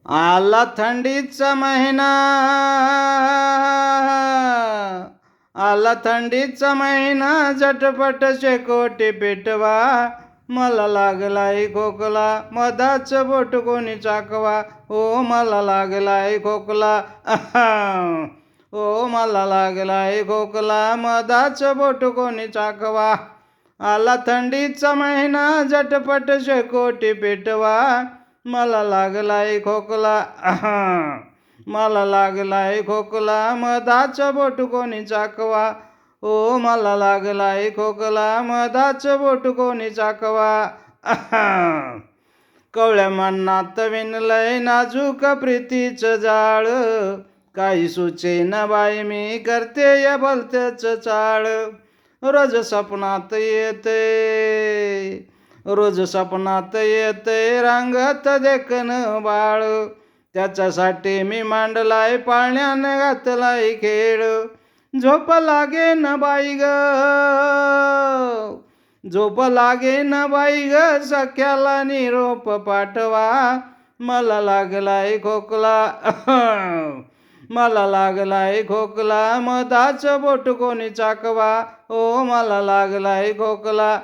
आला थंडीचा महिना, आला थंडीचा महिना, झटपट शेकोटी पेटवा. मला लागलाय खोकला, मधाचं बोट कोणी चाकवा. ओ मला लागलाय खोकला, ओ मला लागलाय खोकला, मधाचं बोट कोणी चाकवा. आला थंडीचा महिना, झटपट शेकोटी पेटवा. मला लागलाय खोकला, मला लागलाय खोकला, मधाचं बोट कोणी चाकवा. ओ मला लागलाय खोकला, मधाचं बोट कोणी चाकवा. कवळ्या मनात विणलंय नाजूक प्रीतीचं जाळ. काही सुचेना बाई मी करते या भलत्याचं चाळ. रोज स्वप्नात येते, रोज स्वप्नात येते रांगत देखन बाळ. त्याच्यासाठी मी मांडलाय पाळण्याने घातलाय खेळ. झोप लागे न बाई ग, झोप लागे न बाई ग, सख्याला निरोप पाठवा. मला लागलाय खोकला, मला लागलाय खोकला, मधाचं बोट कोणी चाकवा. ओ मला लागलाय खोकला.